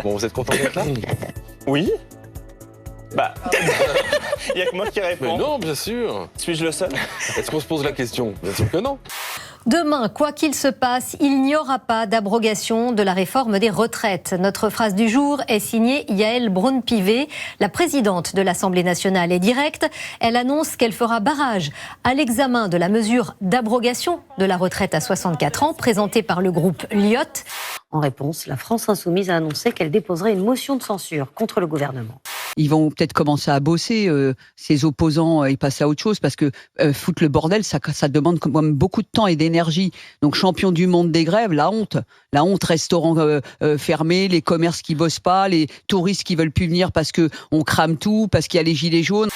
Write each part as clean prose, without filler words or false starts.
Bon, vous êtes content d'être là? Oui. Bah, il n'y a que moi qui réponds. Mais non, bien sûr. Suis-je le seul? Est-ce qu'on se pose la question? Bien sûr que non. Demain, quoi qu'il se passe, il n'y aura pas d'abrogation de la réforme des retraites. Notre phrase du jour est signée Yaël Braun-Pivet. La présidente de l'Assemblée nationale est directe. Elle annonce qu'elle fera barrage à l'examen de la mesure d'abrogation de la retraite à 64 ans présentée par le groupe Lyot. En réponse, la France insoumise a annoncé qu'elle déposerait une motion de censure contre le gouvernement. Ils vont peut-être commencer à bosser, ses opposants, et passer à autre chose, parce que foutre le bordel, ça demande quand même beaucoup de temps et d'énergie. Donc champion du monde des grèves, la honte, restaurants fermés, les commerces qui bossent pas, les touristes qui veulent plus venir parce que on crame tout, parce qu'il y a les gilets jaunes.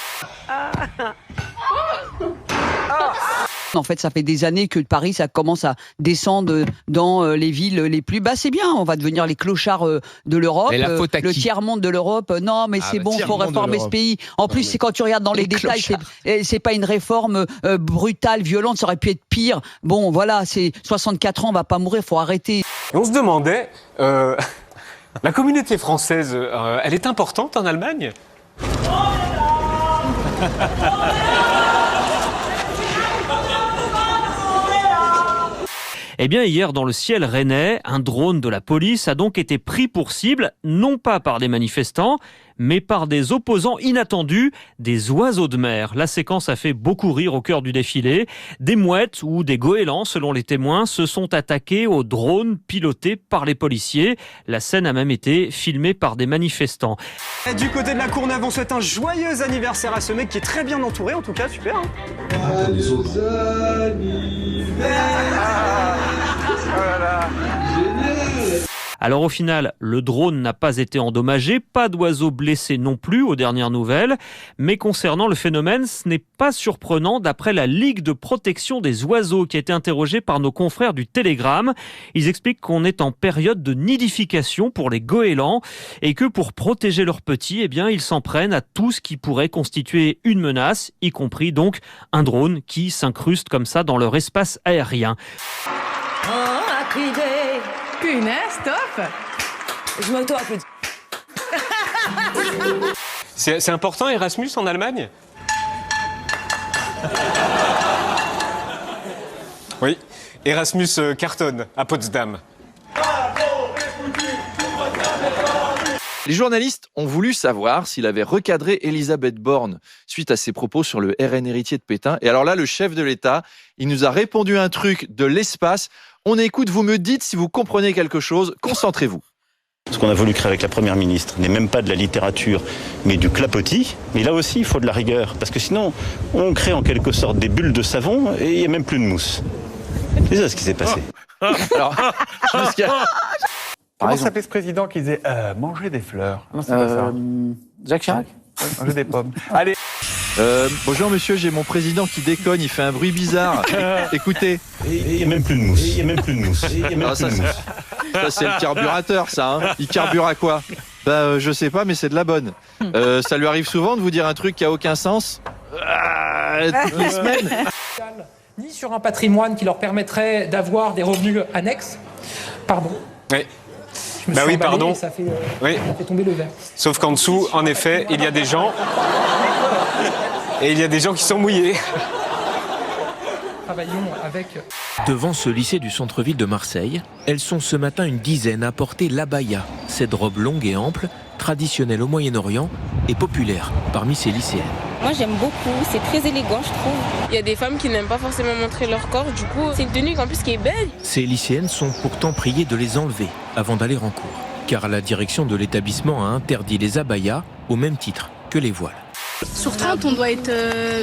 En fait, ça fait des années que Paris, ça commence à descendre dans les villes les plus... Bah, c'est bien, on va devenir les clochards de l'Europe, le tiers-monde de l'Europe. Non, mais c'est bon, il faut réformer ce pays. En plus, c'est quand tu regardes dans les détails, c'est pas une réforme brutale, violente, ça aurait pu être pire. Bon, voilà, c'est 64 ans, on va pas mourir, faut arrêter. Et on se demandait, la communauté française, elle est importante en Allemagne ? Eh bien, hier, dans le ciel rennais, un drone de la police a donc été pris pour cible, non pas par des manifestants, mais par des opposants inattendus, des oiseaux de mer. La séquence a fait beaucoup rire au cœur du défilé. Des mouettes ou des goélands, selon les témoins, se sont attaqués aux drones pilotés par les policiers. La scène a même été filmée par des manifestants. Et du côté de la Courneuve, on souhaite un joyeux anniversaire à ce mec qui est très bien entouré, en tout cas, super. Hein. Alors au final, le drone n'a pas été endommagé, pas d'oiseaux blessés non plus aux dernières nouvelles. Mais concernant le phénomène, ce n'est pas surprenant d'après la Ligue de protection des oiseaux qui a été interrogée par nos confrères du Télégramme. Ils expliquent qu'on est en période de nidification pour les goélands et que pour protéger leurs petits, eh bien, ils s'en prennent à tout ce qui pourrait constituer une menace, y compris donc un drone qui s'incruste comme ça dans leur espace aérien. Punaise, stop! Je m'auto-applaudis. C'est important Erasmus en Allemagne ? Oui, Erasmus cartonne à Potsdam. Les journalistes ont voulu savoir s'il avait recadré Elisabeth Borne suite à ses propos sur le RN héritier de Pétain. Et alors là, le chef de l'État, il nous a répondu un truc de l'espace. On écoute, vous me dites si vous comprenez quelque chose, concentrez-vous. Ce qu'on a voulu créer avec la Première ministre n'est même pas de la littérature, mais du clapotis. Mais là aussi, il faut de la rigueur, parce que sinon, on crée en quelque sorte des bulles de savon et il n'y a même plus de mousse. C'est ça ce qui s'est passé. Alors, Comment s'appelait ce président qui disait manger des fleurs? Non, c'est pas ça. Jacques Chirac. Manger des pommes. Allez. Bonjour monsieur, j'ai mon président qui déconne, il fait un bruit bizarre. Écoutez. Il n'y a même plus de mousse. Il n'y a même plus de mousse. Ça c'est le carburateur, ça. Hein. Il carbure à quoi? Je sais pas, mais c'est de la bonne. Ça lui arrive souvent de vous dire un truc qui a aucun sens toutes les semaines. Ni sur un patrimoine qui leur permettrait d'avoir des revenus annexes. Pardon. Oui. Oui, pardon. Ça fait, oui. Ça fait tomber le verre. Sauf qu'en dessous, en effet, il y a des gens. Et il y a des gens qui sont mouillés. Travaillons avec... Devant ce lycée du centre-ville de Marseille, elles sont ce matin une dizaine à porter l'abaya, cette robe longue et ample, traditionnelle au Moyen-Orient et populaire parmi ces lycéennes. Moi j'aime beaucoup, c'est très élégant je trouve. Il y a des femmes qui n'aiment pas forcément montrer leur corps, du coup c'est une tenue en plus qui est belle. Ces lycéennes sont pourtant priées de les enlever avant d'aller en cours, car la direction de l'établissement a interdit les abayas au même titre que les voiles. Sur 30, on doit être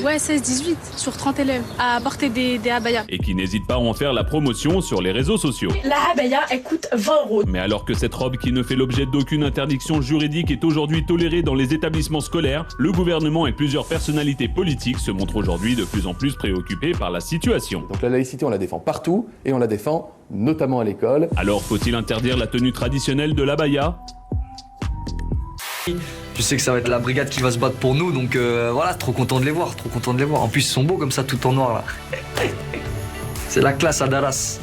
16-18 sur 30 élèves à porter des abayas. Et qui n'hésitent pas à en faire la promotion sur les réseaux sociaux. La abaya, elle coûte 20 €. Mais alors que cette robe qui ne fait l'objet d'aucune interdiction juridique est aujourd'hui tolérée dans les établissements scolaires, le gouvernement et plusieurs personnalités politiques se montrent aujourd'hui de plus en plus préoccupés par la situation. Donc la laïcité, on la défend partout et on la défend notamment à l'école. Alors faut-il interdire la tenue traditionnelle de l'abaya ? Je sais que ça va être la brigade qui va se battre pour nous, donc voilà, trop content de les voir, trop content de les voir. En plus, ils sont beaux comme ça, tout en noir là. C'est la classe à Dallas.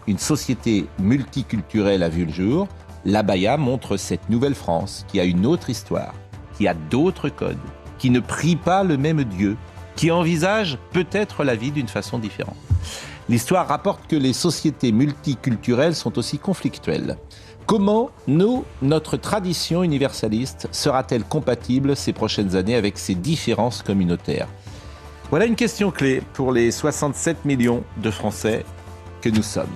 Une société multiculturelle a vu le jour, L'abaya montre cette nouvelle France qui a une autre histoire, qui a d'autres codes, qui ne prie pas le même Dieu, qui envisage peut-être la vie d'une façon différente. L'histoire rapporte que les sociétés multiculturelles sont aussi conflictuelles. Comment notre tradition universaliste sera-t-elle compatible ces prochaines années avec ces différences communautaires? Voilà une question clé pour les 67 millions de Français que nous sommes.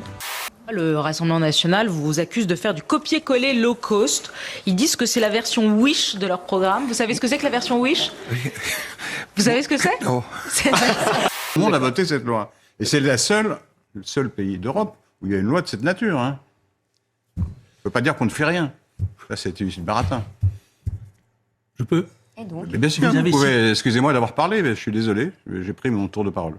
Le Rassemblement national vous accuse de faire du copier-coller low cost. Ils disent que c'est la version Wish de leur programme. Vous savez ce que c'est que la version Wish? Vous savez ce que c'est? Non. C'est Tout le monde a voté cette loi. Et c'est le seul pays d'Europe où il y a une loi de cette nature. Hein. On ne peut pas dire qu'on ne fait rien. Là, c'est une baratin. Je peux? Mais bien sûr, vous pouvez. Excusez-moi d'avoir parlé, mais je suis désolé. J'ai pris mon tour de parole.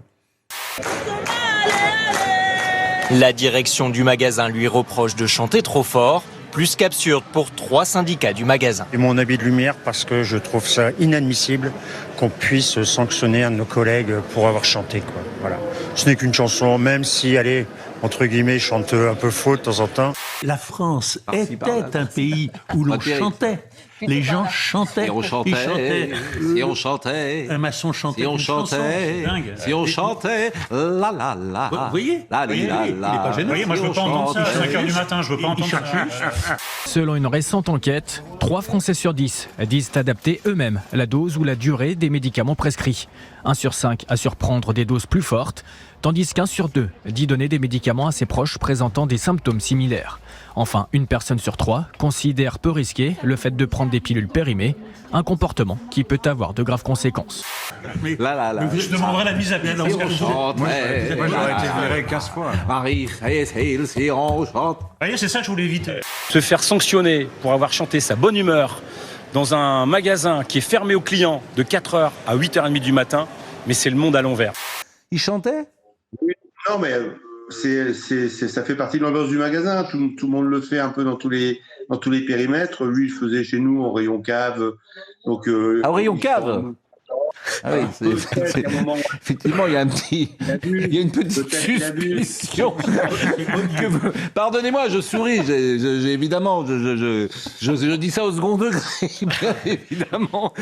La direction du magasin lui reproche de chanter trop fort, plus qu'absurde pour 3 syndicats du magasin. Et mon habit de lumière parce que je trouve ça inadmissible qu'on puisse sanctionner un de nos collègues pour avoir chanté, quoi. Voilà. Ce n'est qu'une chanson, même si elle est, entre guillemets, chante un peu faux de temps en temps. La France était un pays où l'on chantait. Les gens chantaient. Si on chantait, si on chantait, un maçon chantait. Si on chantait, si on chantait, la la la. Vous voyez, la la il est pas gênant. Vous voyez, moi je veux pas entendre ça à 5h du matin, je veux pas entendre ça. Selon une récente enquête, 3 Français sur 10 disent adapter eux-mêmes la dose ou la durée des médicaments prescrits. 1 sur 5 assure prendre des doses plus fortes, tandis qu'1 sur 2 dit donner des médicaments à ses proches présentant des symptômes similaires. Enfin, 1 personne sur 3 considère peu risqué le fait de prendre des pilules périmées, un comportement qui peut avoir de graves conséquences. Je demanderai la mise à pied dans ce cas. Moi, j'aurais été viré 15 fois. Vous voyez, c'est ça que je voulais éviter. Se faire sanctionner pour avoir chanté sa bonne humeur dans un magasin qui est fermé aux clients de 4h à 8h30 du matin, mais c'est le monde à l'envers. Il chantait? Non, mais ça fait partie de l'ambiance du magasin. Tout le monde le fait un peu dans tous les périmètres. Lui, il faisait chez nous en rayon cave. Donc, au rayon cave? Ah oui, effectivement, il y a une petite suspicion. Pardonnez-moi, je souris. Évidemment, je dis ça au second degré, bien évidemment.